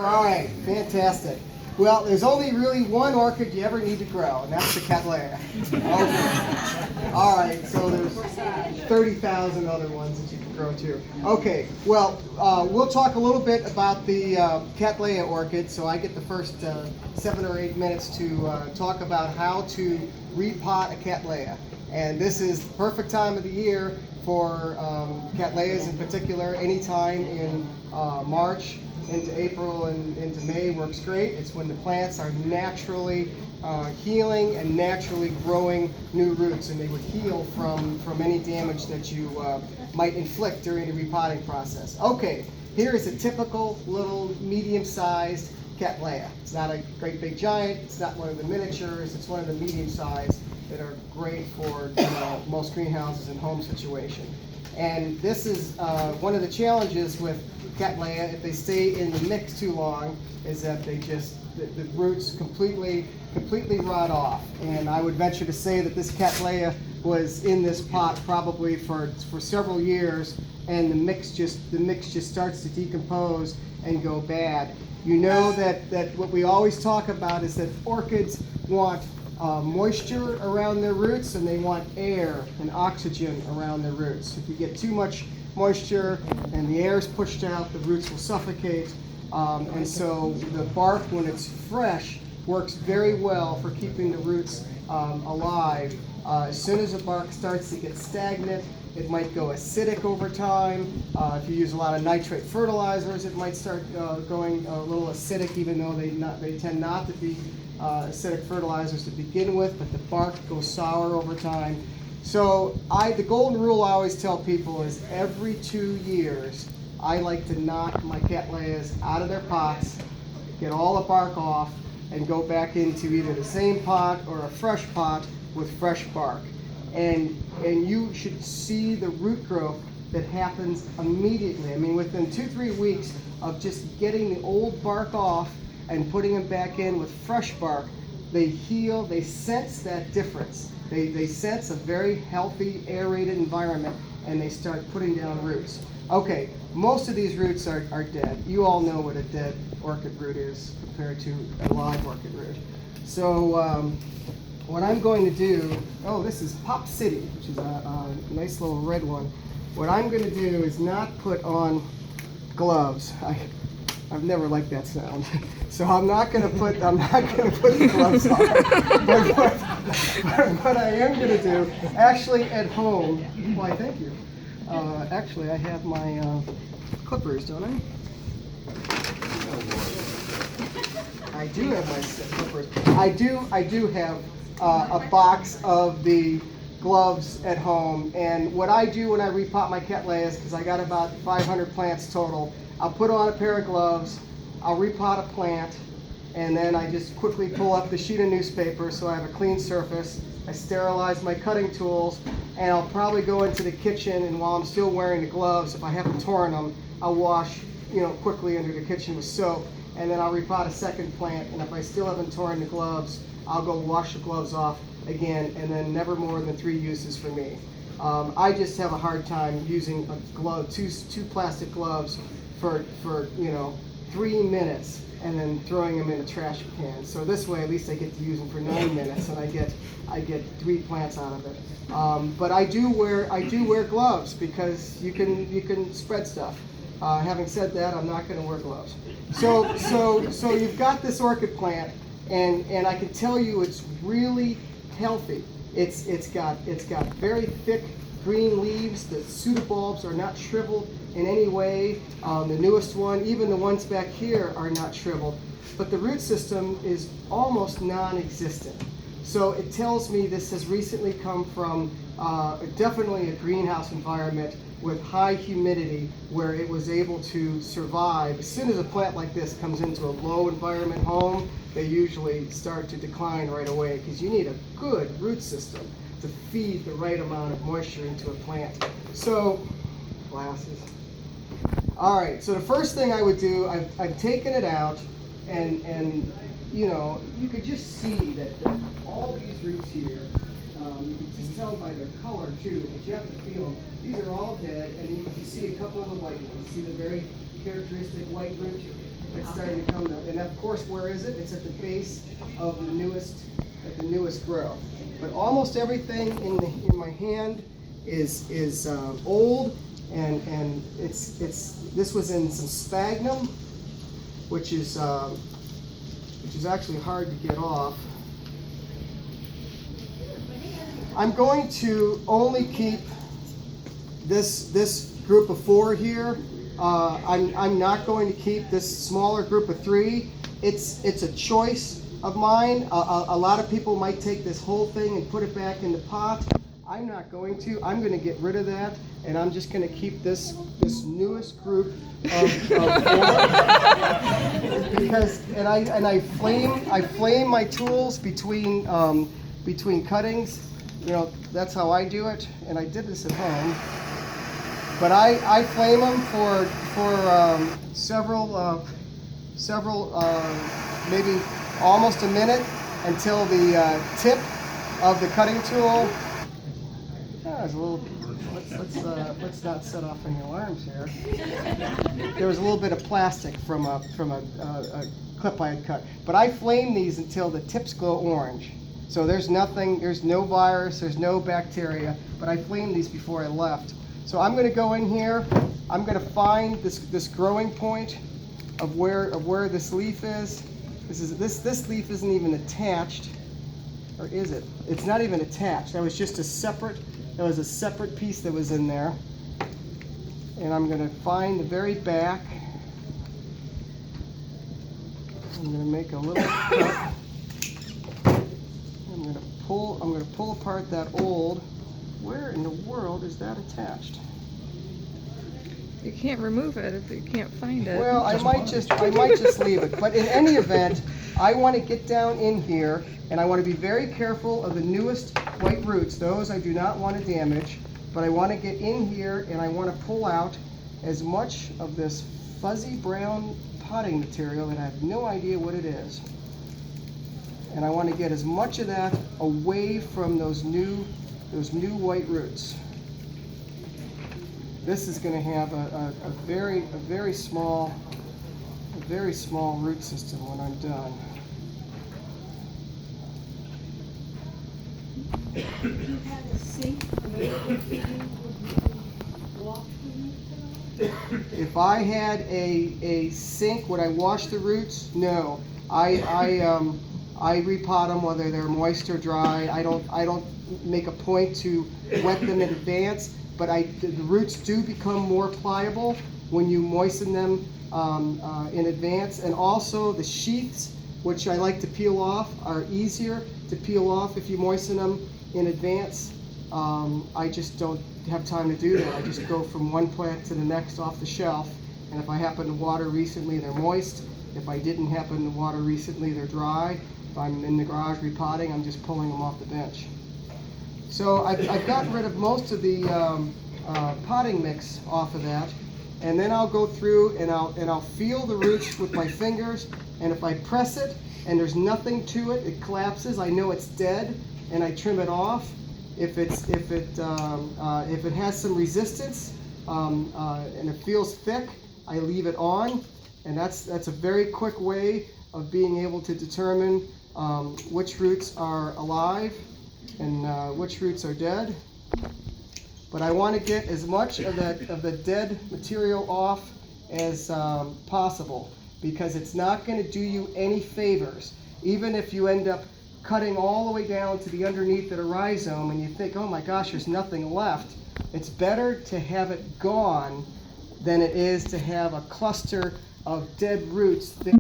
All right, fantastic. Well, there's only really one orchid you ever need to grow, and that's the cattleya. Okay. All right, so there's 30,000 other ones that you can grow too. Okay, well, we'll talk a little bit about the cattleya orchid, so I get the first 7 or 8 minutes to talk about how to repot a cattleya. And this is the perfect time of the year for cattleyas in particular. Anytime in March into April and into May works great. It's when the plants are naturally healing and naturally growing new roots, and they would heal from any damage that you might inflict during the repotting process. Okay, here is a typical little medium-sized cattleya. It's not a great big giant, it's not one of the miniatures, it's one of the medium-sized that are great for most greenhouses and home situation. And this is one of the challenges with cattleya, if they stay in the mix too long, is that they just, the roots completely rot off. And I would venture to say that this cattleya was in this pot probably for several years, and the mix just starts to decompose and go bad. You know that what we always talk about is that orchids want moisture around their roots, and they want air and oxygen around their roots. If you get too much moisture and the air is pushed out, the roots will suffocate. And so the bark, when it's fresh, works very well for keeping the roots alive. As soon as the bark starts to get stagnant, it might go acidic over time. If you use a lot of nitrate fertilizers, it might start going a little acidic, even though they tend not to be acidic fertilizers to begin with, but the bark goes sour over time. So the golden rule I always tell people is every 2 years, I like to knock my cattleyas out of their pots, get all the bark off, and go back into either the same pot or a fresh pot with fresh bark. And you should see the root growth that happens immediately. I mean, within 2-3 weeks of just getting the old bark off and putting them back in with fresh bark, they heal, they sense that difference. They sense a very healthy, aerated environment, and they start putting down roots. Okay, most of these roots are dead. You all know what a dead orchid root is compared to a live orchid root. So what I'm going to do, this is Pop City, which is a nice little red one. What I'm going to do is not put on gloves. I've never liked that sound, so I'm not going to put the gloves on. But what I am going to do, actually at home, why thank you. Actually, I have my clippers, don't I? I do have my clippers. I do have a box of the gloves at home, and what I do when I repot my cattleyas, because I got about 500 plants total, I'll put on a pair of gloves, I'll repot a plant, and then I just quickly pull up the sheet of newspaper so I have a clean surface. I sterilize my cutting tools, and I'll probably go into the kitchen, and while I'm still wearing the gloves, if I haven't torn them, I'll wash quickly under the kitchen with soap, and then I'll repot a second plant, and if I still haven't torn the gloves, I'll go wash the gloves off again, and then never more than 3 uses for me. I just have a hard time using a glove, two plastic gloves for 3 minutes and then throwing them in a trash can. So this way, at least I get to use them for 9 minutes, and I get 3 plants out of it. But I do wear gloves because you can spread stuff. Having said that, I'm not going to wear gloves. So you've got this orchid plant, and I can tell you it's really healthy. It's got very thick green leaves. The pseudobulbs are not shriveled in any way. The newest one, even the ones back here, are not shriveled. But the root system is almost non-existent. So it tells me this has recently come from definitely a greenhouse environment with high humidity where it was able to survive. As soon as a plant like this comes into a low environment home, they usually start to decline right away because you need a good root system to feed the right amount of moisture into a plant. So, glasses. All right, so the first thing I would do, I've taken it out, and you could just see that all these roots here, you can just tell by their color too, but you have to feel them. These are all dead, and you can see a couple of the white ones. See the very characteristic white root that's starting to come of course, where is it? It's at the base of the newest growth. But almost everything in my hand is old, and this was in some sphagnum, which is actually hard to get off. I'm going to only keep this group of 4 here. I'm not going to keep this smaller group of 3. It's a choice of mine. A lot of people might take this whole thing and put it back in the pot. I'm not going to. I'm going to get rid of that, and I'm just going to keep this newest group of 4 because I flame my tools between cuttings. You know, that's how I do it, and I did this at home. But I flame them for several maybe almost a minute until the tip of the cutting tool. There's a little. Let's not set off any alarms here. There was a little bit of plastic from a clip I had cut, but I flame these until the tips glow orange. So there's nothing, there's no virus, there's no bacteria, but I flamed these before I left. So I'm going to go in here. I'm going to find this growing point of where this leaf is. This leaf isn't even attached, or is it? It's not even attached. That was just a separate piece that was in there. And I'm going to find the very back. I'm going to make a little cut. I'm going to pull apart that old. Where in the world is that attached? You can't remove it if you can't find it. Well, I might just leave it. But in any event, I want to get down in here, and I want to be very careful of the newest white roots. Those I do not want to damage. But I want to get in here, and I want to pull out as much of this fuzzy brown potting material that I have no idea what it is. And I want to get as much of that away from those new white roots. This is going to have a very small root system when I'm done. You had a sink available to you would walk in it? If I had a sink, would I wash the roots? No. I repot them whether they're moist or dry. I don't make a point to wet them in advance, but the roots do become more pliable when you moisten them in advance. And also the sheaths, which I like to peel off, are easier to peel off if you moisten them in advance. I just don't have time to do that. I just go from one plant to the next off the shelf, and if I happen to water recently, they're moist. If I didn't happen to water recently, they're dry. If I'm in the garage repotting, I'm just pulling them off the bench. So I've gotten rid of most of the potting mix off of that, and then I'll go through and I'll feel the roots with my fingers, and if I press it and there's nothing to it, it collapses. I know it's dead, and I trim it off. If it has some resistance and it feels thick, I leave it on, and that's a very quick way of being able to determine which roots are alive and which roots are dead. But I want to get as much of the dead material off as possible, because it's not going to do you any favors. Even if you end up cutting all the way down to the underneath of the rhizome and you think, oh my gosh, there's nothing left, it's better to have it gone than it is to have a cluster of dead roots.